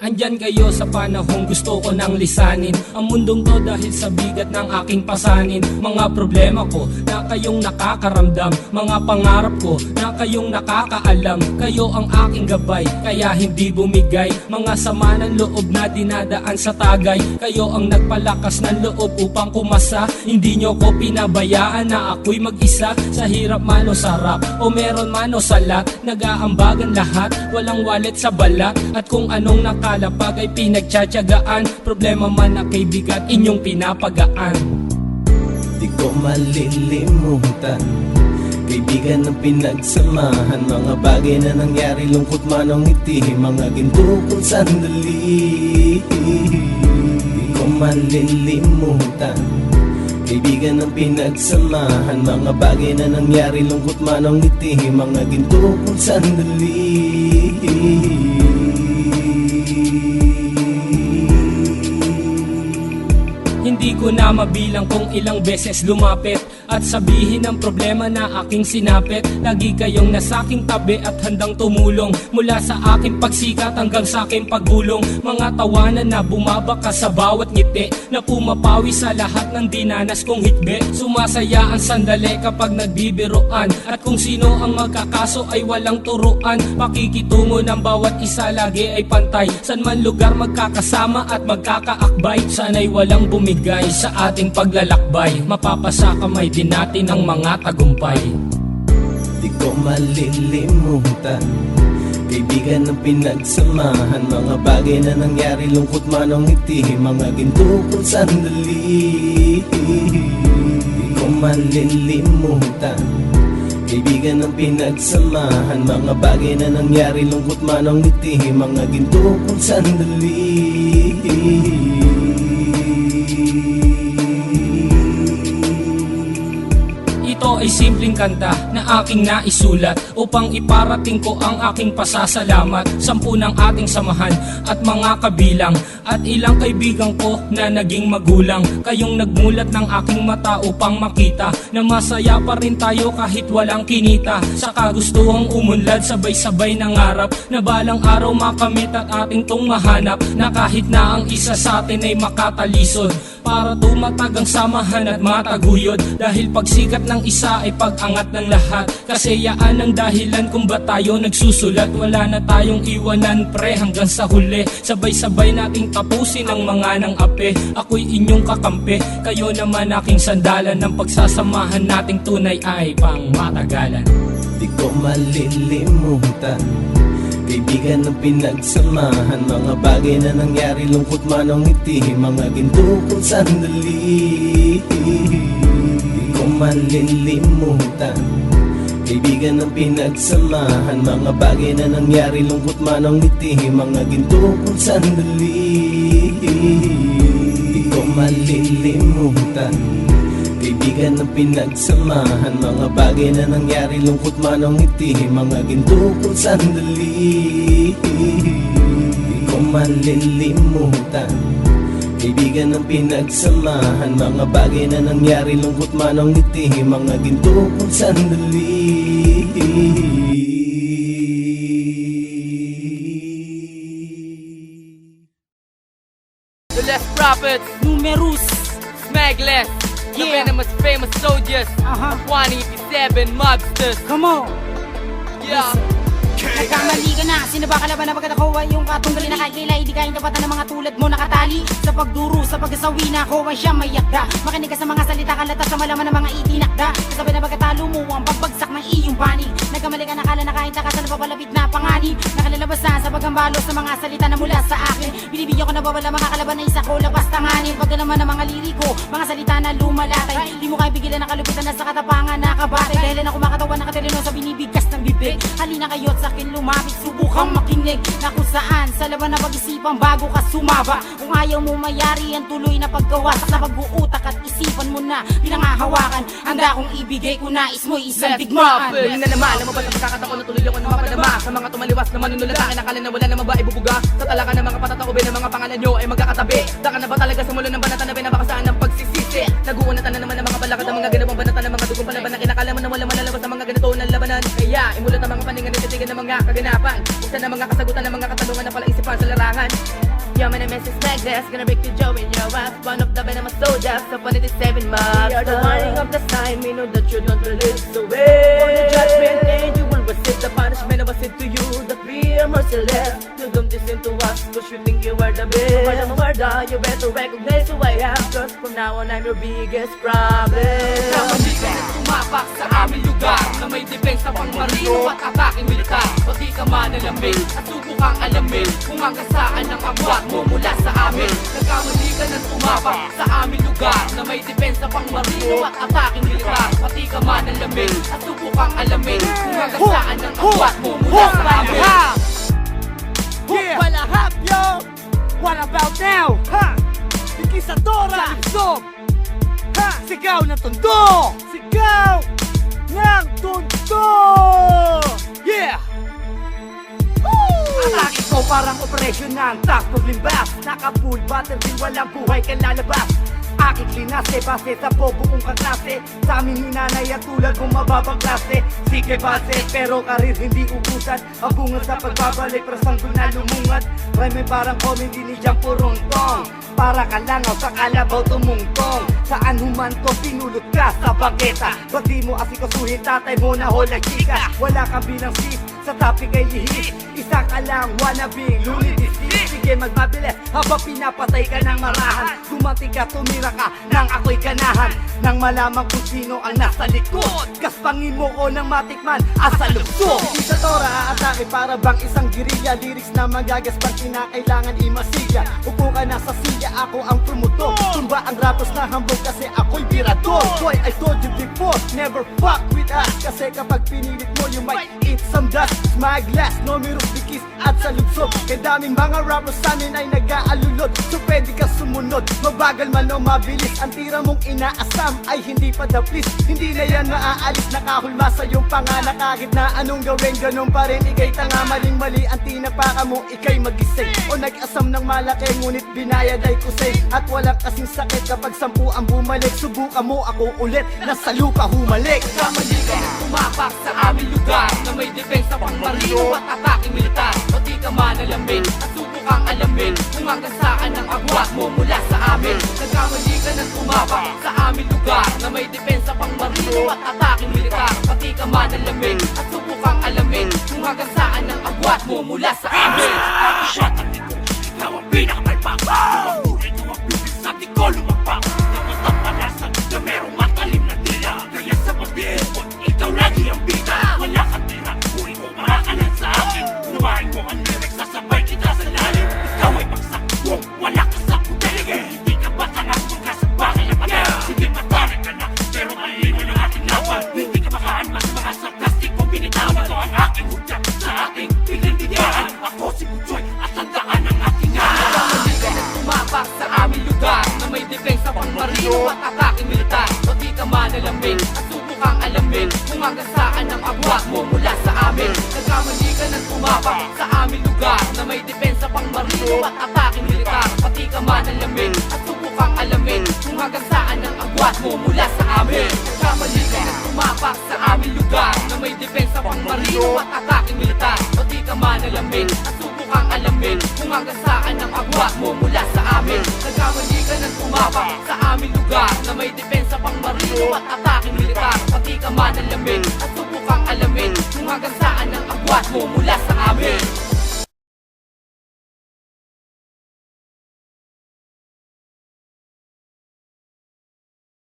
Andyan kayo sa panahong gusto ko nang lisanin ang mundong to dahil sa bigat ng aking pasanin. Mga problema ko na kayong nakakaramdam, mga pangarap ko na kayong nakakaalam. Kayo ang aking gabay, kaya hindi bumigay. Mga sama ng loob na dinadaan sa tagay. Kayo ang nagpalakas ng loob upang kumasa. Hindi nyo ko pinabayaan na ako'y mag-isa. Sa hirap man o sarap, o meron man o salat, nag-aambagan lahat, walang wallet sa balat. At kung anong nakalapag ay pinagtsatsagaan, problema man na kay bigat inyong pinapagaan. Di ko malilimutan, kaibigan ng pinagsamahan, mga bagay na nangyari, lungkot man o ngiti, mga ginto kong sandali. Di ko malilimutan, kaibigan ng pinagsamahan, mga bagay na nangyari, lungkot man o ngiti, mga ginto kong sandali. Hindi ko na mabilang kung ilang beses lumapit at sabihin ang problema na aking sinapit. Lagi kayong nasa aking tabi at handang tumulong, mula sa aking pagsikat hanggang sa aking paggulong. Mga tawanan na bumabaka sa bawat ngiti, na pumapawi sa lahat ng dinanas kong hitbe. Sumasaya ang sandali kapag nagbibiroan, at kung sino ang magkakaso ay walang turuan. Pakikitungo ng bawat isa lagi ay pantay, san man lugar magkakasama at magkakaakbay. Sana'y walang bumigay sa ating paglalakbay, mapapasa kamay din natin ang mga tagumpay. Di ko malilimutan, kaibigan ng pinagsamahan, mga bagay na nangyari, lungkot man o ngiti, mga ginto kong sandali. Di ko malilimutan, kaibigan ng pinagsamahan, mga bagay na nangyari, lungkot man o ngiti, mga ginto kong sandali. Ito ay simpleng kanta na aking naisulat upang iparating ko ang aking pasasalamat. 10 ng ating samahan at mga kabilang, at ilang kaibigan ko na naging magulang. Kayong nagmulat ng aking mata upang makita na masaya pa rin tayo kahit walang kinita. Sa kagustuhang umunlad, sabay-sabay nangarap na balang araw makamit at ating tong mahanap, na kahit na ang isa sa atin ay makatalisod, para tumatag ang samahan at mataguyod. Dahil pagsikat ng isa ay pag-angat ng lahat, kasayaan ang dahilan kung ba't tayo nagsusulat. Wala na tayong iwanan pre hanggang sa huli, sabay-sabay nating tapusin ang mga nang ape. Ako'y inyong kakampi, kayo naman aking sandalan, ng pagsasamahan nating tunay ay pang matagalan. Di ko malilimutan, kaibigan ng pinagsamahan, mga bagay na nangyari, lungkot man o ngiti, mga ginto kong sandali. Di ko malilimutan, kaibigan ng pinagsamahan, mga bagay na nangyari, lungkot man o ngiti, mga ginto kong sandali. Di ko malilimutan, kaibigan ng pinagsamahan, mga bagay na nangyari, lungkot man o ngiti, mga ginto kong sandali. Di ko malilimutan, kaibigan ng pinagsamahan, mga bagay na nangyari, lungkot man o ngiti, mga ginto kong sandali. The Less Prophets, Numerous. Smagless, the venomous famous soldiers, 187 mobsters. Come on. Yeah. Nagkamali ka na, sino ba kalaban na pagkat ako ay yung katunggali na kakilay? Di kayang tapatan ng mga tulad mo nakatali sa pagduro, sa pagkasawi na ako ay siyang mayakda. Makinig ka sa mga salita, kalata sa malaman ng mga itinakda. Kasabay na pagkatalo mo ang pagbagsak ng iyong panig. Nagkamali ka, nakala na kahit takasan na papalapit na panganib. Nakalalabas na sa pagambalo sa mga salita na mula sa akin. Binibigyan ko na bawala mga kalaban na isa ko labas tanganin. Pagkalaman ng mga liriko, mga salita na lumalatay. Di mo kaya bigilan ng kalupitan na sa katapangan nakabatay. Dahil na kumakatawan ng katerino sa binibigkas ng bibig. Halina kayo at sakin lumapit, subukang makinig na kung saan sa laban na pag-isipan bago ka sumaba. Kung ayaw mo mayari ang tuloy na pagkawasak na pag-uutak at isipan mo na pinangahawakan. Handa kong ibigay kung nais mo'y isang digmaan. Muli na naman, alam mo ba sa pagkakataon na tuloy ako na mapadama sa mga tumaliwas na manunulad akin, akala na wala naman ba ibubuga sa talaga ng mga patataobe ng mga pangalan nyo ay magkakatabi. Daka na ba talaga sa mulo ng banata na binabakasaan ng pagsisisi? Naguunatan na naman ng mga balakad ang mga ganawang banata ng mga dugong palaban na kinakala mo na wala malalabas ang mga ganito ng labanan. Kaya imulat ang mga paningan at titigan ng mga mga kaganapan. Buksan ang mga kasagutan ng mga katanungan na palaisipan sa larangan. Yo, my name is Magnus, gonna break the jaw in your ass. One of the venomous soldiers, so funny the 7 months. We are the warning of the sign, we know that you don't release away. For the judgment and you will receive the punishment of a sin to you, that we are merciless. You don't listen to us, cause you think you are the best. But I'm a murder, you better recognize who I am, cause from now on I'm your biggest problem. Kamali ka na tumapak sa aming lugar na may depensa pang marino at ataking militar. Pati ka manalamin at subukang alamin kung hanggang saan ang abwat mo mula sa amin. Nagkamali ka na tumapak sa aming lugar na may depensa pang marino at ataking militar. Pati ka manalamin at subukang alamin kung hanggang saan ang abwat mo mula sa amin. Yeah. Wala hap, yo! What about now? Ha! Ikisadora! Lipsob! Ha! Sigaw ng tondo! Sigaw ng tondo! Yeah! Atake ko parang operasyon ng takbo limbas. Naka-full battle din walang buhay kang lalabas. Akit linase, base sa buong kaklase. Sa aming hinanay at tulad mong mababang klase. Sige base, pero karir hindi ubusan. Ang bunga sa pagbabalik, prasang doon na lumungat. Rhyme parang comedy ni Jang purong tong. Para ka lang sa kalabaw tumungtong. Saan humanto, pinulot ka sa bangketa. Ba't di mo asikasuhin, tatay mo na holang chika. Wala kang bilang sis, sa topic ay lihis. Isa ka lang, wannabe, lulitis. Sige magmabilis, habang pinapatay ka ng marahan. Dumating ka, tumira ka, nang ako'y ganahan. Nang malaman kung sino ang nasa likod. Gaspangin mo ko ng matikman, asa lupso. Isa tora, atake para bang isang girilya. Lyrics na magagaspang, kinakailangan imasilya. Upo ka na sa silya, ako ang promotor. Tumba ang rapos na hambog kasi ako'y birador. Boy, I told you before, never fuck with us. Kasi kapag pinilit mo, you might eat some dust. My glass, no mirrors, bikis at sa lupso. Kaya daming mga rappers sa amin ay nag-aalulod. So pwede ka sumunod, mabagal man o mabilis. Ang tira mong inaasam ay hindi pa daplis. Hindi na yan maaalis, nakahulma sa iyong panganak. Kahit na anong gawin, ganun pa rin ikay tanga. Maling-mali ang tinapaka mo, ikay magising. O nag-asam ng malaki, ngunit binayad ay kusay. At walang kasing sakit kapag 10 ang bumalik. Subukan mo ako ulit, nasa lupa humalik. Kamali ka na tumapak sa aming lugar na may depensa pang marino at ataking militar. Pati ka manalamin at subukang alamin kung hanggang saan ang agwat mo mula sa amin. Nagkamali ka na tumapak sa aming lugar na may depensa pang marino at ataking militar. Pati ka manalamin at subukang alamin kung hanggang saan ang agwat mo mula sa amin. Shot ang dito, ikaw ang pinakamalpak. Tumabuhay ko ang bibig sa di ko lumampak. Nakatang palasan na merong matalim na tila. Kaya sa pag-iipon, ikaw lagi ang bida. Wala kang tira, uri mo marakalan sa akin. Numahin mo ang lyrics, sasabay kita sa lalim. Ikaw ay bagsak, wala ka sa pudelige. Hindi ka ba tanang kung nasa bakal na pala? Sige matarik ka na, pero maliwan ang ating laban. Hindi ka makaanma sa mga sarcastic kong binitawan. Ito ang aking hudya sa ating pinindigaan. Ako si Butchoy at tandaan ang ating ngalan. Kamali ka na tumapak sa aming lugar na may depensa pang marino at ataking militar. Pati ka manalamin at subukang alamin kung hanggang saan ang agwat mo mula sa amin. Nagkamali ka na tumapak sa aming lugar na may depensa pang marino at ataking militar. Pati ka manalamin at subukang alamin kung hanggang saan ang agwat mo mula sa amin. Nagkamali ka na tumapak sa aming lugar na may depensa pang marino at ataking militar. Pati ka manalamin at subukang alamin kung hanggang saan ang agwat mo mula sa amin. Nagkamali ka na tumapak sa aming lugar na may depensa pang marino at ataking militar. Pati ka manalamin at subukang alamin kung hanggang saan ang agwat mo mula sa amin.